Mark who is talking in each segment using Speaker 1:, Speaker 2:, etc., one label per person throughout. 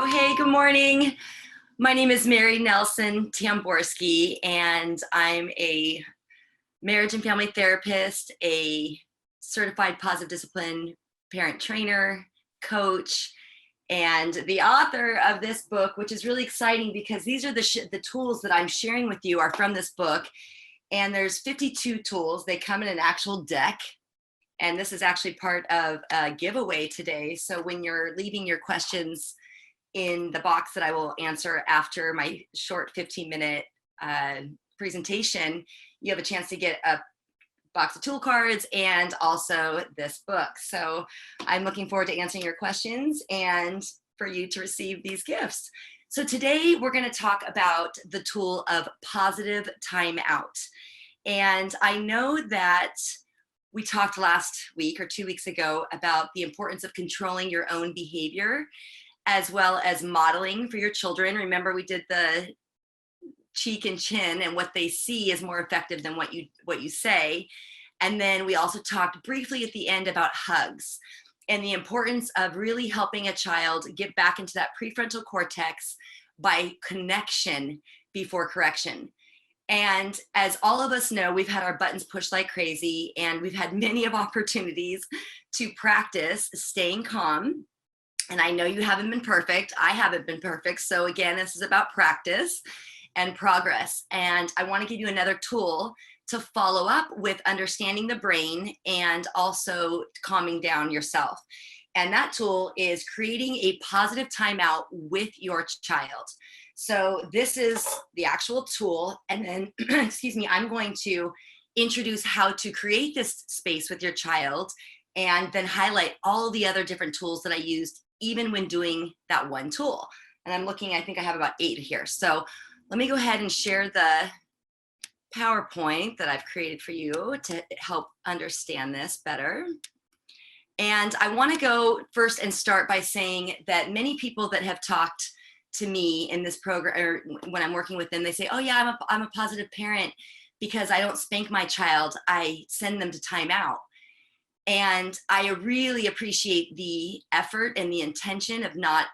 Speaker 1: Hey, good morning. My name is Mary Nelson Tamborski, and I'm a marriage and family therapist, a certified positive discipline parent trainer, coach, and the author of this book, which is really exciting because these are the tools that I'm sharing with you are from this book. And there's 52 tools. They come in an actual deck. And this is actually part of a giveaway today. So when you're leaving your questions in the box that I will answer after my short 15-minute presentation, you have a chance to get a box of tool cards and also this book. So I'm looking forward to answering your questions and for you to receive these gifts. So today we're going to talk about the tool of positive timeout. And I know that we talked last week or 2 weeks ago about the importance of controlling your own behavior as well as modeling for your children. Remember, we did the cheek and chin, and what they see is more effective than what you say. And then we also talked briefly at the end about hugs and the importance of really helping a child get back into that prefrontal cortex by connection before correction. And as all of us know, we've had our buttons pushed like crazy, and we've had many of opportunities to practice staying calm. And I know you haven't been perfect. I haven't been perfect. So again, this is about practice and progress. And I want to give you another tool to follow up with understanding the brain and also calming down yourself. And that tool is creating a positive timeout with your child. So this is the actual tool. And then, excuse me, I'm going to introduce how to create this space with your child and then highlight all the other different tools that I used even when doing that one tool. And I'm looking, I think I have about 8 here. So let me go ahead and share the PowerPoint that I've created for you to help understand this better. And I want to go first and start by saying that many people that have talked to me in this program, or when I'm working with them, they say, oh yeah, I'm a positive parent because I don't spank my child, I send them to timeout. And I really appreciate the effort and the intention of not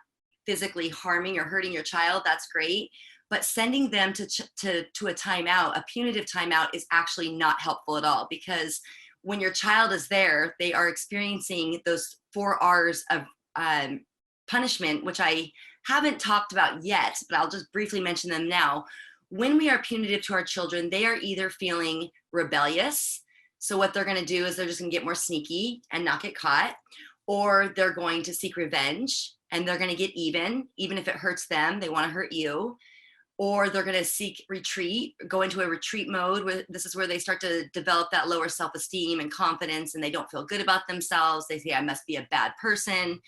Speaker 1: physically harming or hurting your child. That's great. But sending them to a timeout, a punitive timeout, is actually not helpful at all, because when your child is there, they are experiencing those 4 R's of punishment, which I haven't talked about yet, but I'll just briefly mention them now. When we are punitive to our children, they are either feeling rebellious. So what they're going to do is they're just going to get more sneaky and not get caught, or they're going to seek revenge and they're going to get even if it hurts them, they want to hurt you, or they're going to seek retreat, go into a retreat mode. Where this is where they start to develop that lower self-esteem and confidence, and they don't feel good about themselves. They say, I must be a bad person.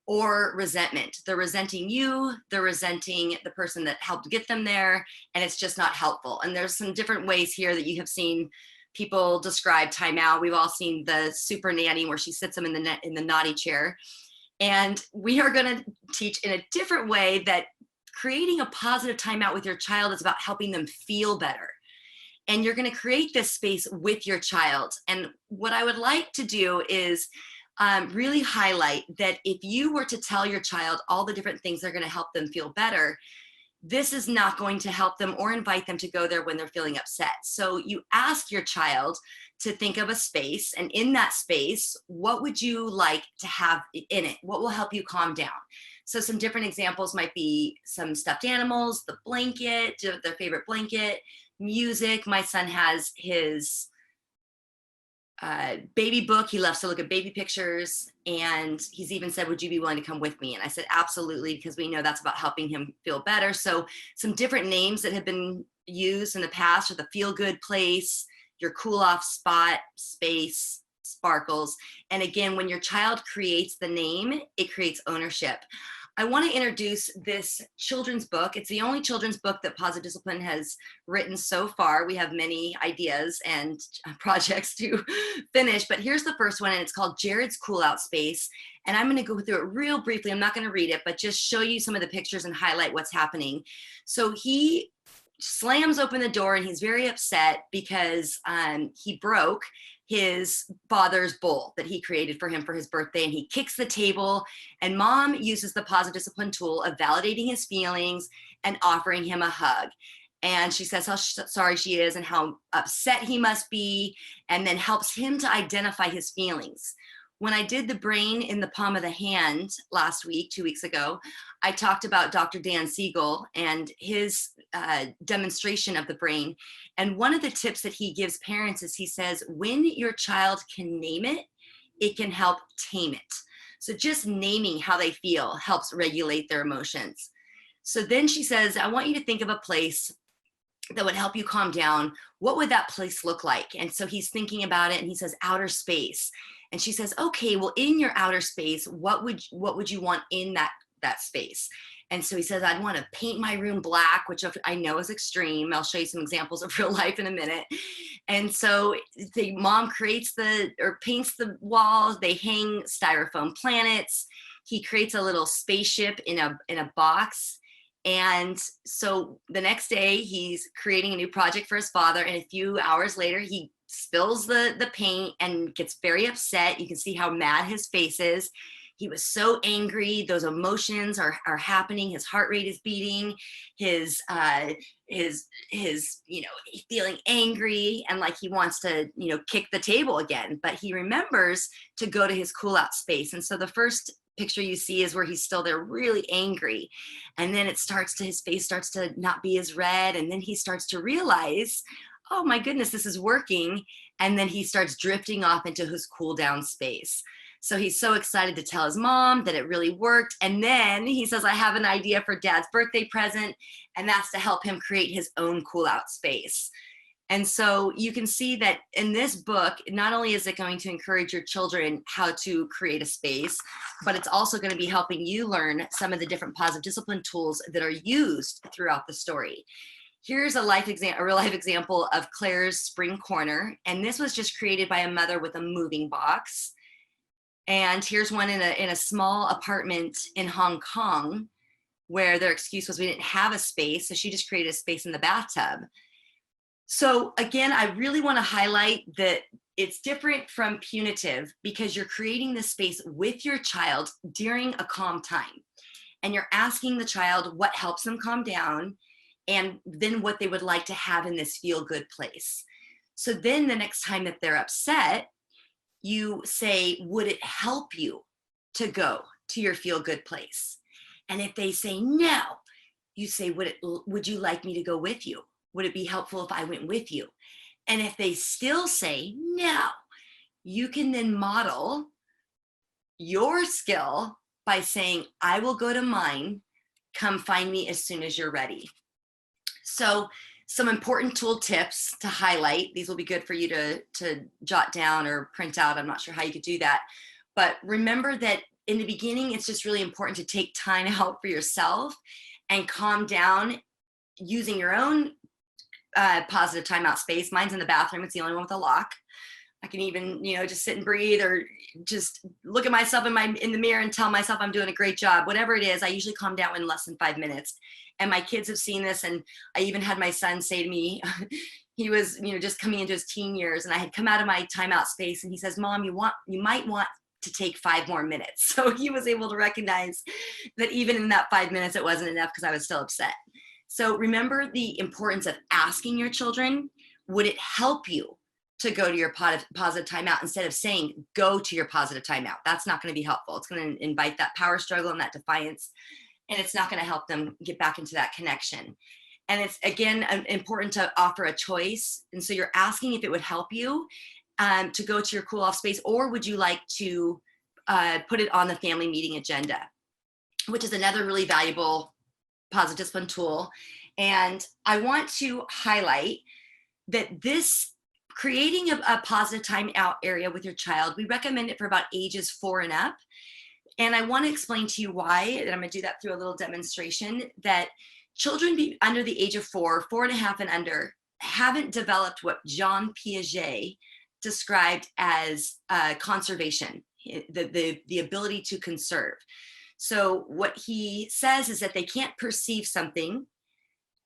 Speaker 1: Or resentment. They're resenting you, they're resenting the person that helped get them there, and it's just not helpful. And there's some different ways here that you have seen people describe timeout. We've all seen the super nanny where she sits them in the naughty chair. And we are going to teach in a different way that creating a positive timeout with your child is about helping them feel better. And you're going to create this space with your child. And what I would like to do is really highlight that if you were to tell your child all the different things that are going to help them feel better, this is not going to help them or invite them to go there when they're feeling upset. So you ask your child to think of a space, and in that space, what would you like to have in it? What will help you calm down? So some different examples might be some stuffed animals, the blanket, their favorite blanket, music. My son has his baby book. He loves to look at baby pictures, and he's even said, would you be willing to come with me? And I said, absolutely, because we know that's about helping him feel better. So some different names that have been used in the past are the feel good place, your cool off spot, space, sparkles. And again, when your child creates the name, it creates ownership. I want to introduce this children's book. It's the only children's book that Positive Discipline has written so far. We have many ideas and projects to finish, but here's the first one, and it's called Jared's Cool Out Space. And I'm going to go through it real briefly. I'm not going to read it, but just show you some of the pictures and highlight what's happening. So he slams open the door and he's very upset because he broke his father's bowl that he created for him for his birthday, and he kicks the table, and mom uses the positive discipline tool of validating his feelings and offering him a hug. And she says how sorry she is and how upset he must be, and then helps him to identify his feelings. When I did the brain in the palm of the hand last week, 2 weeks ago, I talked about Dr. Dan Siegel and his demonstration of the brain. And one of the tips that he gives parents is he says, when your child can name it, it can help tame it. So just naming how they feel helps regulate their emotions. So then she says, I want you to think of a place that would help you calm down. What would that place look like? And so he's thinking about it, and he says outer space. And she says, okay, well, in your outer space, what would you want in that space? And so he says, I'd want to paint my room black, which I know is extreme. I'll show you some examples of real life in a minute. And so the mom paints the walls. They hang styrofoam planets. He creates a little spaceship in a box. And so the next day he's creating a new project for his father. And a few hours later, he spills the paint and gets very upset. You can see how mad his face is. He was so angry. Those emotions are happening. His heart rate is beating. His feeling angry and like he wants to, kick the table again. But he remembers to go to his cool out space. And so the first picture you see is where he's still there really angry. And then his face starts to not be as red. And then he starts to realize, oh my goodness, this is working. And then he starts drifting off into his cool down space. So he's so excited to tell his mom that it really worked. And then he says, I have an idea for dad's birthday present. And that's to help him create his own cool out space. And so you can see that in this book, not only is it going to encourage your children how to create a space, but it's also going to be helping you learn some of the different positive discipline tools that are used throughout the story. Here's a real life example of Claire's spring corner. And this was just created by a mother with a moving box. And here's one in a small apartment in Hong Kong where their excuse was we didn't have a space. So she just created a space in the bathtub. So again, I really want to highlight that it's different from punitive because you're creating this space with your child during a calm time. And you're asking the child what helps them calm down and then what they would like to have in this feel-good place. So then the next time that they're upset, you say, would it help you to go to your feel-good place? And if they say no, you say, would you like me to go with you? Would it be helpful if I went with you? And if they still say no, you can then model your skill by saying, I will go to mine, come find me as soon as you're ready. So some important tool tips to highlight. These will be good for you to jot down or print out. I'm not sure how you could do that. But remember that in the beginning, it's just really important to take time out for yourself and calm down using your own positive timeout space. Mine's in the bathroom. It's the only one with a lock. I can even, just sit and breathe or just look at myself in the mirror and tell myself I'm doing a great job. Whatever it is, I usually calm down in less than 5 minutes. And my kids have seen this. And I even had my son say to me, he was, just coming into his teen years, and I had come out of my timeout space, and he says, Mom, you might want to take 5 more minutes. So he was able to recognize that even in that 5 minutes, it wasn't enough because I was still upset. So remember the importance of asking your children, would it help you to go to your positive timeout instead of saying, go to your positive timeout? That's not going to be helpful. It's going to invite that power struggle and that defiance, and it's not going to help them get back into that connection. And it's, again, important to offer a choice. And so you're asking if it would help you to go to your cool off space, or would you like to put it on the family meeting agenda, which is another really valuable positive discipline tool. And I want to highlight that this creating a positive timeout area with your child, we recommend it for about ages 4 and up. And I want to explain to you why, and I'm going to do that through a little demonstration, that children under the age of 4, 4.5 and under, haven't developed what Jean Piaget described as conservation, the ability to conserve. So what he says is that they can't perceive something,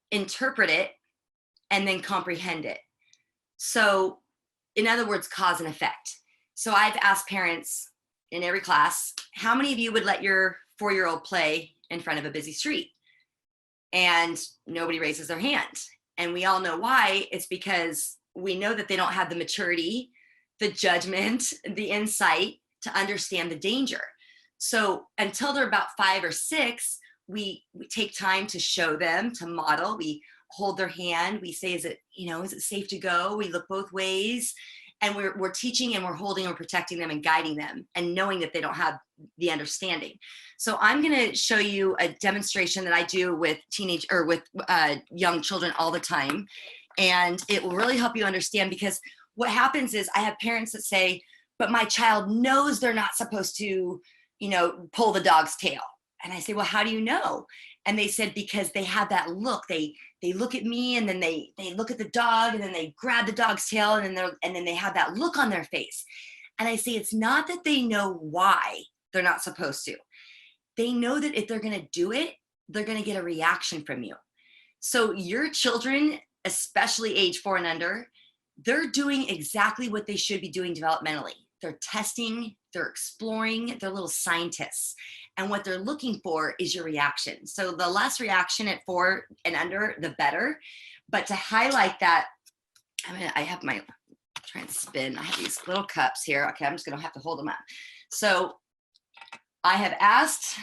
Speaker 1: interpret it, and then comprehend it. So in other words, cause and effect. So I've asked parents in every class, how many of you would let your 4-year-old play in front of a busy street? And nobody raises their hand. And we all know why. It's because we know that they don't have the maturity, the judgment, the insight to understand the danger. So until they're about 5 or 6, we take time to show them, to model. We hold their hand. We say, is it safe to go? We look both ways. And we're teaching, and we're holding and protecting them and guiding them, and knowing that they don't have the understanding. So I'm going to show you a demonstration that I do with young children all the time. And it will really help you understand, because what happens is I have parents that say, but my child knows they're not supposed to, pull the dog's tail. And I say, well, how do you know? And they said, because they have that look. They look at me, and then they look at the dog, and then they grab the dog's tail, and then they have that look on their face. And I say, it's not that they know why they're not supposed to. They know that if they're going to do it, they're going to get a reaction from you. So your children, especially age 4 and under, they're doing exactly what they should be doing developmentally. They're testing, they're exploring, they're little scientists. And what they're looking for is your reaction. So the less reaction at 4 and under, the better. But to highlight that, I have my, try and spin. I have these little cups here. Okay, I'm just gonna have to hold them up. So I have asked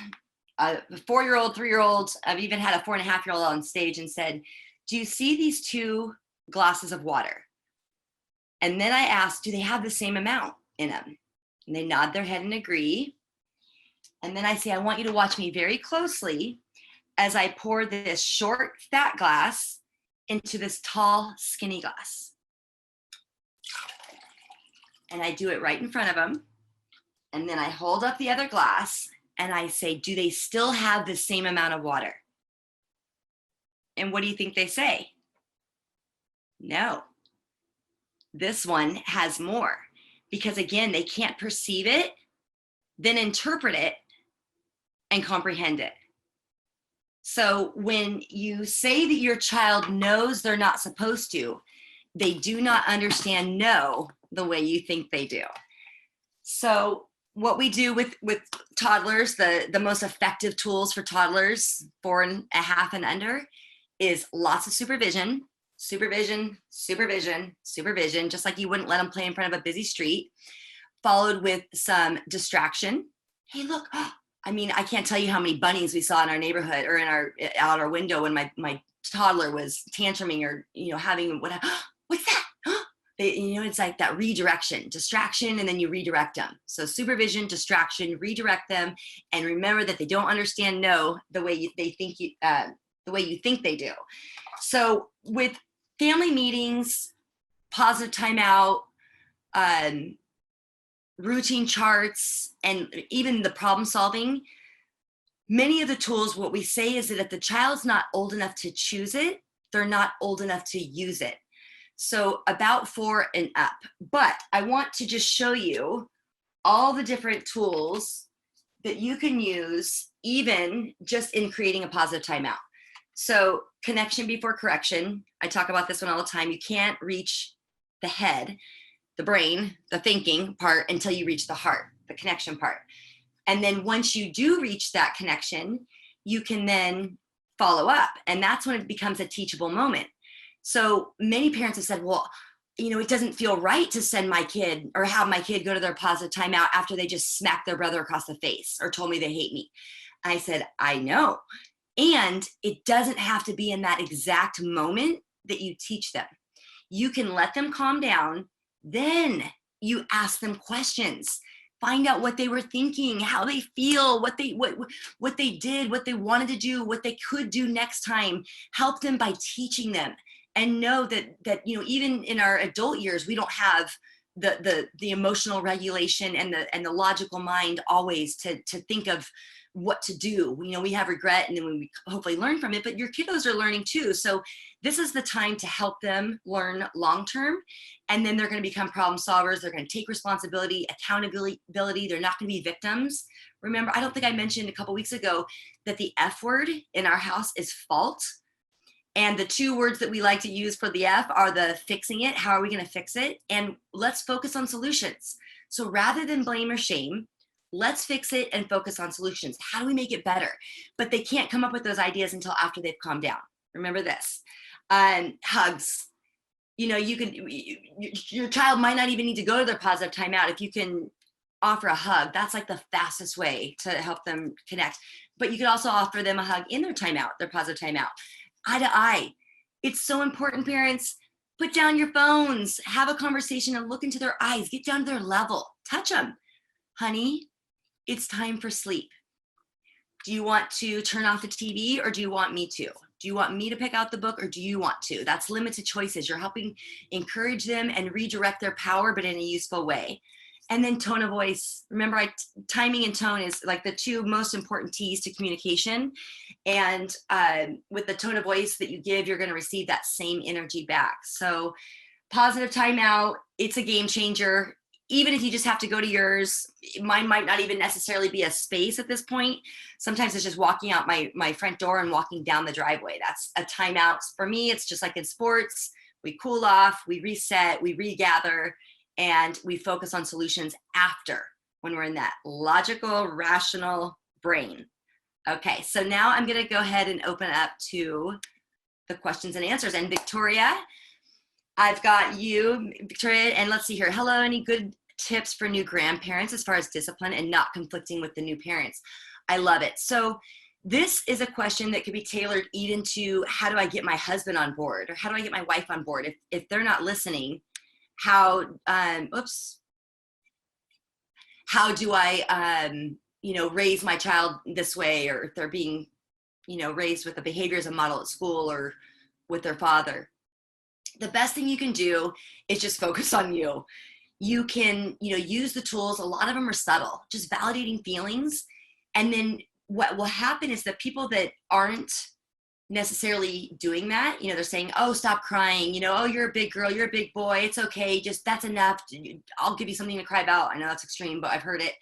Speaker 1: a 4-year-old, 3-year-old, I've even had a 4.5-year-old on stage and said, do you see these 2 glasses of water? And then I asked, do they have the same amount in them? And they nod their head and agree. And then I say, I want you to watch me very closely as I pour this short, fat glass into this tall, skinny glass. And I do it right in front of them. And then I hold up the other glass and I say, do they still have the same amount of water? And what do you think they say? No. This one has more. Because again, they can't perceive it, then interpret it, and comprehend it. So when you say that your child knows they're not supposed to, they do not understand no the way you think they do. So what we do with toddlers, the most effective tools for toddlers 4.5 and under is lots of supervision, just like you wouldn't let them play in front of a busy street, followed with some distraction. Hey, look, I can't tell you how many bunnies we saw in our neighborhood or out our window when my toddler was tantruming or, having what's that? It's like that redirection, distraction, and then you redirect them. So supervision, distraction, redirect them, and remember that they don't understand no the way you think they do. So with family meetings, positive timeout, routine charts, and even the problem solving, many of the tools, what we say is that if the child's not old enough to choose it, they're not old enough to use it. So about 4 and up. But I want to just show you all the different tools that you can use, even just in creating a positive timeout. So connection before correction. I talk about this one all the time. You can't reach the head, the brain, the thinking part until you reach the heart, the connection part. And then once you do reach that connection, you can then follow up. And that's when it becomes a teachable moment. So many parents have said, well, it doesn't feel right to send my kid or have my kid go to their positive timeout after they just smacked their brother across the face or told me they hate me. I said, I know. And it doesn't have to be in that exact moment that you teach them. You can let them calm down. Then you ask them questions. Find out what they were thinking, how they feel, what they did, what they wanted to do, what they could do next time. Help them by teaching them. And know that even in our adult years, we don't have the emotional regulation and the logical mind always to think of what to do. We have regret, and then we hopefully learn from it, but your kiddos are learning too. So this is the time to help them learn long-term, and then they're going to become problem solvers. They're going to take responsibility, accountability. They're not going to be victims. Remember, I don't think I mentioned a couple weeks ago that the F word in our house is fault. And the two words that we like to use for the F are the fixing it. How are we going to fix it? And let's focus on solutions. So rather than blame or shame, let's fix it and focus on solutions. How do we make it better? But they can't come up with those ideas until after they've calmed down. Remember this. Hugs. You know, your child might not even need to go to their positive timeout. If you can offer a hug, that's like the fastest way to help them connect. But you could also offer them a hug in their timeout, their positive timeout, eye to eye. It's so important, parents. Put down your phones, have a conversation and look into their eyes, get down to their level, touch them. Honey, it's time for sleep. Do you want to turn off the TV or do you want me to? Do you want me to pick out the book or do you want to? That's limited choices. You're helping encourage them and redirect their power, but in a useful way. And then tone of voice. Remember, timing and tone is like the two most important T's to communication. And with the tone of voice that you give, you're going to receive that same energy back. So positive timeout, it's a game changer. Even if you just have to go to yours, mine might not even necessarily be a space at this point. Sometimes it's just walking out my front door and walking down the driveway. That's a timeout. For me, it's just like in sports. We cool off, we reset, we regather, and we focus on solutions after, when we're in that logical, rational brain. Okay, so now I'm gonna go ahead and open up to the questions and answers. And Victoria, I've got you, Victoria, and let's see here. Hello, any good tips for new grandparents as far as discipline and not conflicting with the new parents? I love it. So this is a question that could be tailored even to how do I get my husband on board or how do I get my wife on board? If they're not listening, how do I, raise my child this way, or if they're being, raised with the behavior as a model at school or with their father. The best thing you can do is just focus on you. You can, use the tools. A lot of them are subtle, just validating feelings. And then what will happen is that people that aren't necessarily doing that, they're saying, oh, stop crying, oh, you're a big girl, you're a big boy, it's okay, just that's enough, I'll give you something to cry about. I know that's extreme, but I've heard it.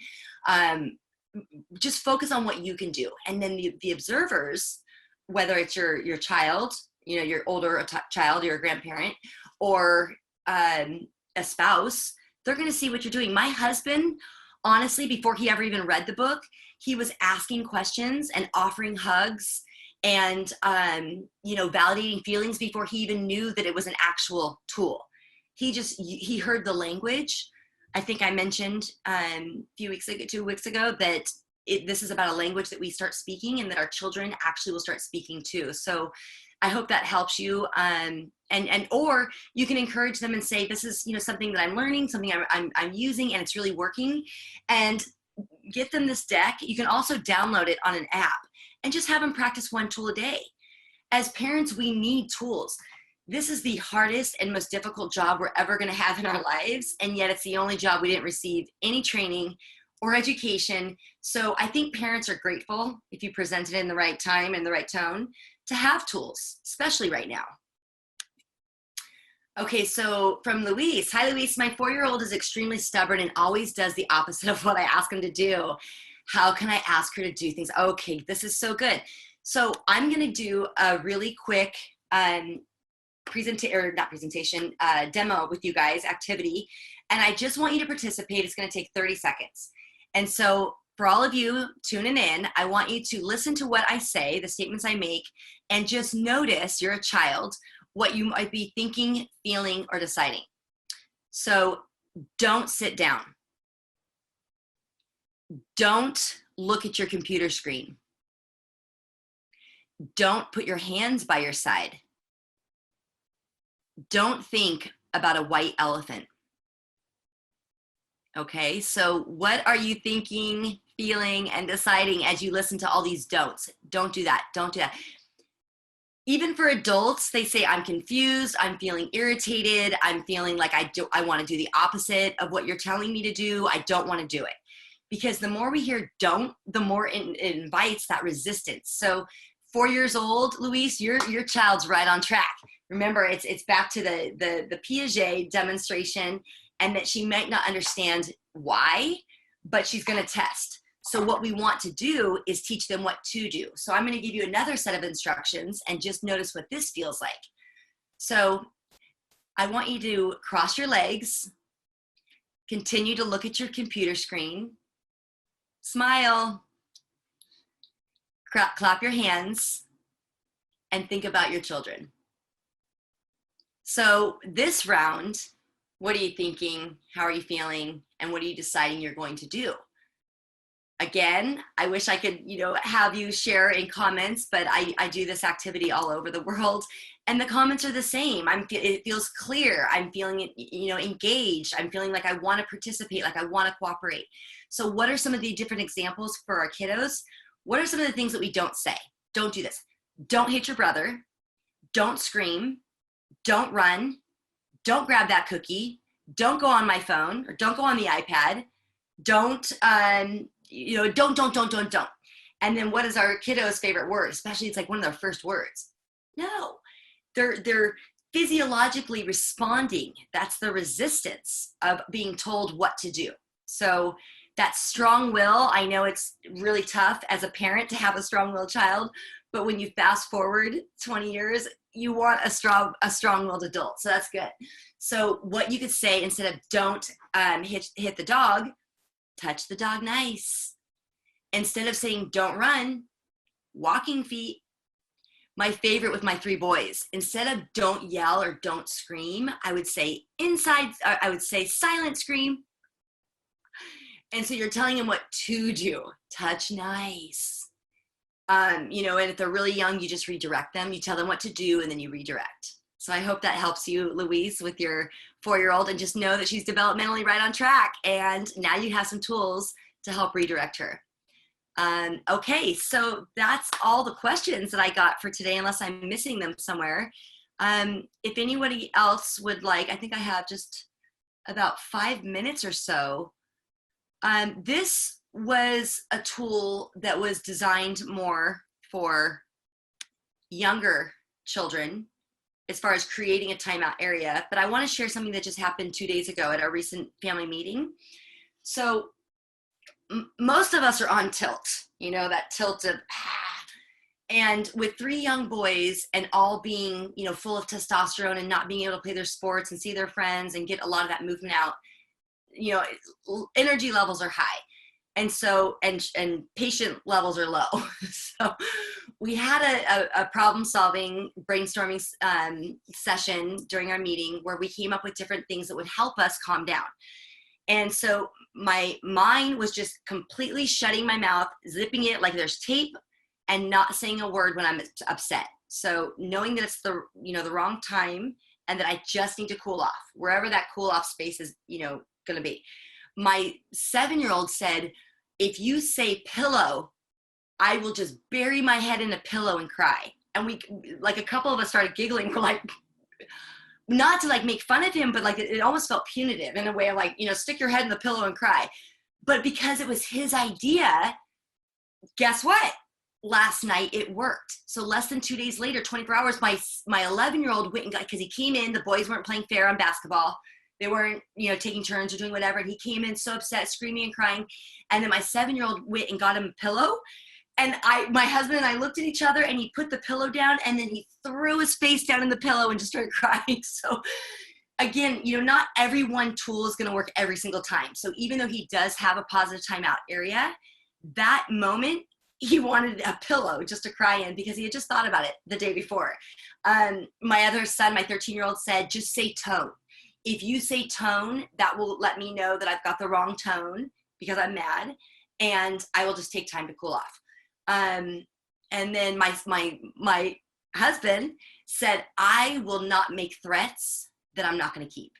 Speaker 1: Just focus on what you can do. And then the observers, whether it's your child, your older child, your grandparent, or a spouse, they're going to see what you're doing. My husband, honestly, before he ever even read the book, he was asking questions and offering hugs and, validating feelings before he even knew that it was an actual tool. He heard the language. I think I mentioned 2 weeks ago that this is about a language that we start speaking and that our children actually will start speaking too. So I hope that helps you. Or you can encourage them and say, this is, something that I'm learning, something I'm using, and it's really working. And get them this deck. You can also download it on an app and just have them practice one tool a day. As parents, we need tools. This is the hardest and most difficult job we're ever going to have in our lives. And yet it's the only job we didn't receive any training or education. So I think parents are grateful if you present it in the right time and the right tone to have tools, especially right now. Okay, so from Luis. Hi, Luis. My 4-year-old is extremely stubborn and always does the opposite of what I ask him to do. How can I ask her to do things? Okay, this is so good. So I'm going to do a really quick demo with you guys, activity. And I just want you to participate. It's going to take 30 seconds. And so for all of you tuning in, I want you to listen to what I say, the statements I make, and just notice, you're a child, what you might be thinking, feeling, or deciding. So don't sit down. Don't look at your computer screen. Don't put your hands by your side. Don't think about a white elephant. Okay, so what are you thinking, feeling, and deciding as you listen to all these don'ts? Don't do that. Don't do that. Even for adults, they say, I'm confused, I'm feeling irritated, I'm feeling like I want to do the opposite of what you're telling me to do. I don't want to do it. Because the more we hear don't, the more it invites that resistance. So 4 years old, Luis, your child's right on track. Remember, it's back to the Piaget demonstration, and that she might not understand why, but she's going to test. So what we want to do is teach them what to do. So I'm going to give you another set of instructions and just notice what this feels like. So I want you to cross your legs, continue to look at your computer screen, smile, clap your hands, and think about your children. So this round, what are you thinking? How are you feeling? And what are you deciding you're going to do? Again, I wish I could, have you share in comments, but I do this activity all over the world, and the comments are the same. It feels clear. I'm feeling, engaged. I'm feeling like I want to participate, like I want to cooperate. So what are some of the different examples for our kiddos? What are some of the things that we don't say? Don't do this. Don't hit your brother. Don't scream. Don't run. Don't grab that cookie. Don't go on my phone, or don't go on the iPad. Don't, don't. And then what is our kiddos' favorite word? Especially it's like one of their first words. No, they're physiologically responding. That's the resistance of being told what to do. So that strong will, I know it's really tough as a parent to have a strong-willed child, but when you fast forward 20 years, you want a strong-willed adult. So that's good. So what you could say instead of don't hit the dog, touch the dog nice. Instead of saying don't run, walking feet. My favorite with my 3 boys, instead of don't yell or don't scream, I would say silent scream. And so you're telling them what to do. Touch nice. And if they're really young, you just redirect them. You tell them what to do, and then you redirect. So I hope that helps you, Louise, with your 4-year-old, and just know that she's developmentally right on track. And now you have some tools to help redirect her. Okay, so that's all the questions that I got for today, unless I'm missing them somewhere. If anybody else would like, I think I have just about 5 minutes or so. This was a tool that was designed more for younger children as far as creating a timeout area, but I want to share something that just happened 2 days ago at our recent family meeting. So most of us are on tilt, that tilt of, and with 3 young boys and all being, full of testosterone and not being able to play their sports and see their friends and get a lot of that movement out, energy levels are high. And so, and patient levels are low. So we had a problem-solving brainstorming session during our meeting where we came up with different things that would help us calm down. And so my mind was just completely shutting my mouth, zipping it like there's tape, and not saying a word when I'm upset. So knowing that it's the wrong time, and that I just need to cool off, wherever that cool off space is, going to be. My 7-year-old said, if you say pillow, I will just bury my head in a pillow and cry. And we, like, a couple of us started giggling. We're like, not to like make fun of him, but like it almost felt punitive in a way of like, stick your head in the pillow and cry. But because it was his idea, guess what? Last night it worked. So less than 2 days later, 24 hours, my 11-year-old went and got, because he came in, the boys weren't playing fair on basketball. They weren't, taking turns or doing whatever. And he came in so upset, screaming and crying. And then my 7-year-old went and got him a pillow. And my husband and I looked at each other, and he put the pillow down, and then he threw his face down in the pillow and just started crying. So again, not every one tool is going to work every single time. So even though he does have a positive timeout area, that moment he wanted a pillow just to cry in because he had just thought about it the day before. My other son, my 13-year-old, said, just say tone. If you say tone, that will let me know that I've got the wrong tone because I'm mad, and I will just take time to cool off. And then my husband said, I will not make threats that I'm not going to keep.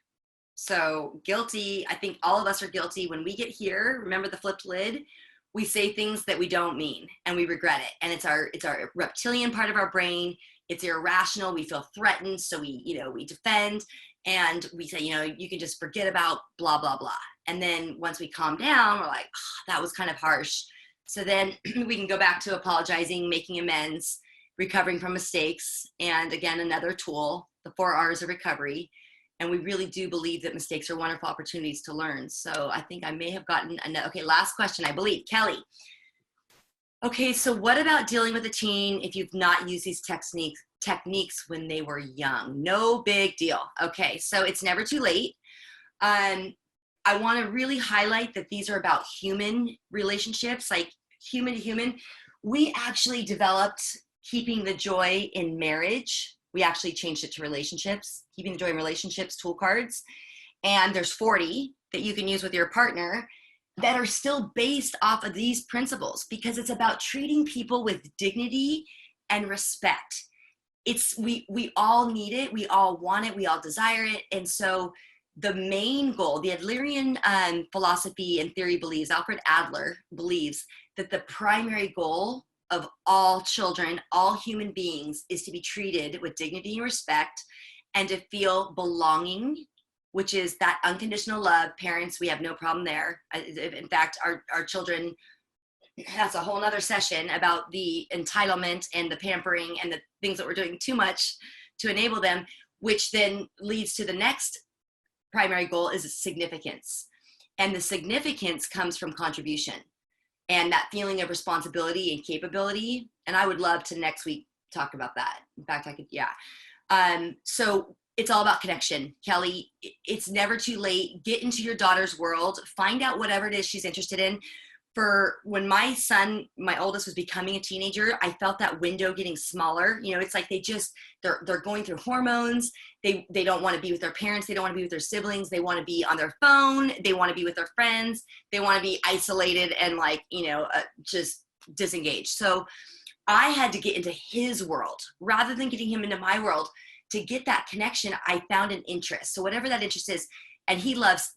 Speaker 1: So guilty. I think all of us are guilty. When we get here, remember the flipped lid, we say things that we don't mean and we regret it. And it's our reptilian part of our brain. It's irrational. We feel threatened. So we defend, and we say, you can just forget about blah, blah, blah. And then once we calm down, we're like, oh, that was kind of harsh. So then we can go back to apologizing, making amends, recovering from mistakes. And again, another tool, the 4 R's of recovery. And we really do believe that mistakes are wonderful opportunities to learn. So I think I may have gotten another, okay, last question, I believe. Kelly. Okay, so what about dealing with a teen if you've not used these techniques when they were young? No big deal. Okay, so it's never too late. I want to really highlight that these are about human relationships, like human to human. We actually developed Keeping the Joy in Marriage. We actually changed it to relationships, Keeping the Joy in Relationships tool cards. And there's 40 that you can use with your partner that are still based off of these principles, because it's about treating people with dignity and respect. We all need it, we all want it, we all desire it. And so the main goal, the Adlerian philosophy and theory believes, Alfred Adler believes, that the primary goal of all children, all human beings, is to be treated with dignity and respect and to feel belonging, which is that unconditional love. Parents, we have no problem there. In fact, our children, that's a whole nother session about the entitlement and the pampering and the things that we're doing too much to enable them, which then leads to the next primary goal, is significance. And the significance comes from contribution and that feeling of responsibility and capability. And I would love to next week talk about that. In fact, I could, yeah. So it's all about connection. Kelly, it's never too late. Get into your daughter's world, find out whatever it is she's interested in. For when my son, my oldest, was becoming a teenager, I felt that window getting smaller. You know, it's like they're going through hormones. They don't want to be with their parents. They don't want to be with their siblings. They want to be on their phone. They want to be with their friends. They want to be isolated and just disengaged. So I had to get into his world rather than getting him into my world. To get that connection, I found an interest. So whatever that interest is, and he loves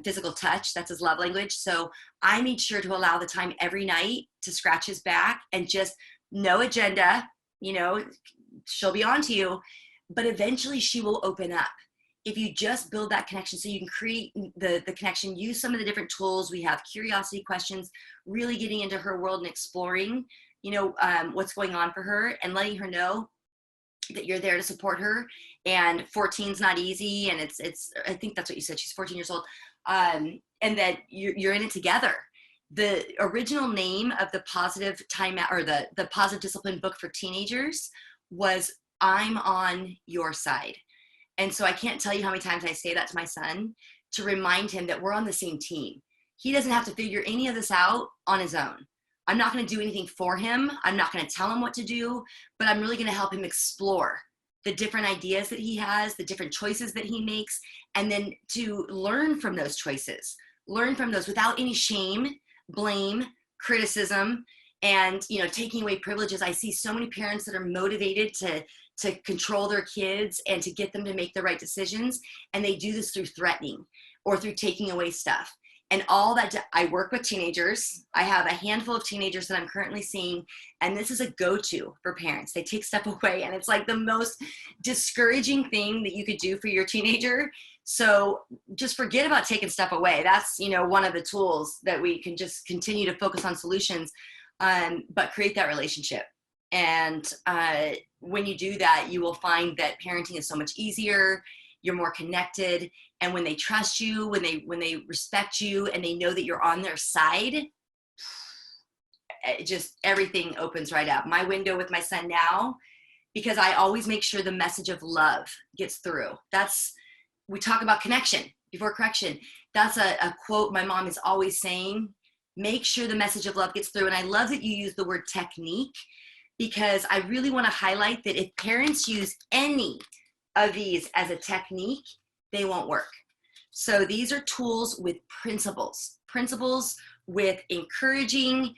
Speaker 1: physical touch. That's his love language. So I made sure to allow the time every night to scratch his back and just no agenda, she'll be on to you, but eventually she will open up. If you just build that connection, so you can create the connection, use some of the different tools. We have curiosity questions, really getting into her world and exploring, what's going on for her and letting her know that you're there to support her. And 14 is not easy. And it's, I think that's what you said. She's 14 years old. And that you're in it together. The original name of the positive timeout, or the positive discipline book for teenagers, was I'm on your side. And so I can't tell you how many times I say that to my son to remind him that we're on the same team. He doesn't have to figure any of this out on his own. I'm not going to do anything for him. I'm not going to tell him what to do, but I'm really going to help him explore the different ideas that he has, the different choices that he makes, and then to learn from those choices, learn from those without any shame, blame, criticism, and taking away privileges. I see so many parents that are motivated to control their kids and to get them to make the right decisions, and they do this through threatening or through taking away stuff. And all that, I work with teenagers. I have a handful of teenagers that I'm currently seeing, and this is a go-to for parents. They take stuff away, and it's like the most discouraging thing that you could do for your teenager. So just forget about taking stuff away. That's, one of the tools that we can just continue to focus on solutions, but create that relationship. And when you do that, you will find that parenting is so much easier. You're more connected. And when they trust you, when they respect you, and they know that you're on their side, just everything opens right up. My window with my son now, because I always make sure the message of love gets through. We talk about connection before correction. That's a quote my mom is always saying, make sure the message of love gets through. And I love that you use the word technique, because I really want to highlight that if parents use any of these as a technique, they won't work. So these are tools with principles with encouraging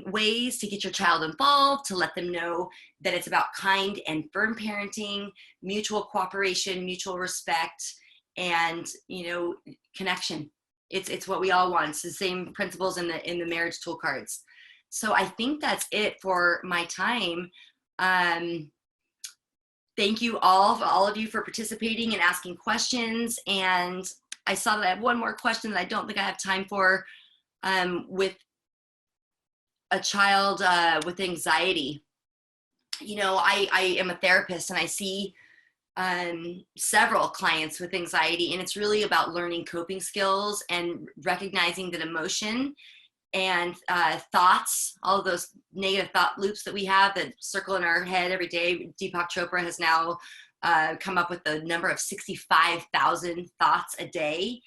Speaker 1: ways to get your child involved, to let them know that it's about kind and firm parenting, mutual cooperation, mutual respect, and connection. It's what we all want. It's the same principles in the marriage tool cards. So I think that's it for my time. Thank you all of you for participating and asking questions. And I saw that I have one more question that I don't think I have time for, with a child with anxiety. I am a therapist, and I see several clients with anxiety, and it's really about learning coping skills and recognizing that emotion and thoughts, all of those negative thought loops that we have that circle in our head every day. Deepak Chopra has now come up with the number of 65,000 thoughts a day,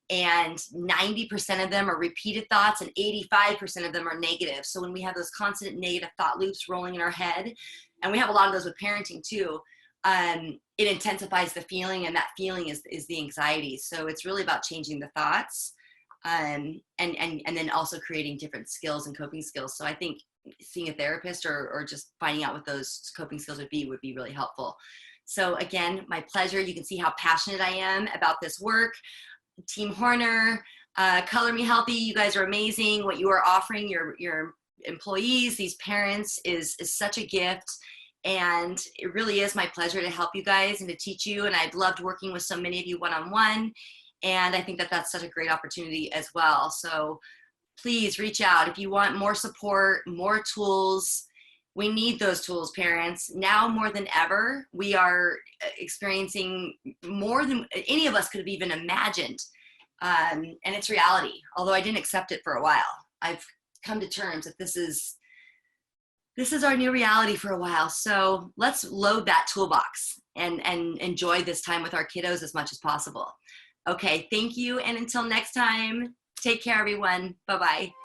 Speaker 1: and 90% of them are repeated thoughts and 85% of them are negative. So when we have those constant negative thought loops rolling in our head, and we have a lot of those with parenting too, it intensifies the feeling, and that feeling is the anxiety. So it's really about changing the thoughts, and then also creating different skills and coping skills. So I think seeing a therapist or just finding out what those coping skills would be really helpful. So again, my pleasure. You can see how passionate I am about this work. Team Horner, Color Me Healthy, you guys are amazing. What you are offering your employees, these parents, is such a gift. And it really is my pleasure to help you guys and to teach you. And I've loved working with so many of you one-on-one. And I think that that's such a great opportunity as well. So please reach out if you want more support, more tools. We need those tools, parents. Now more than ever, we are experiencing more than any of us could have even imagined. And it's reality, although I didn't accept it for a while. I've come to terms that this is our new reality for a while. So let's load that toolbox and enjoy this time with our kiddos as much as possible. Okay, thank you. And until next time, take care, everyone. Bye-bye.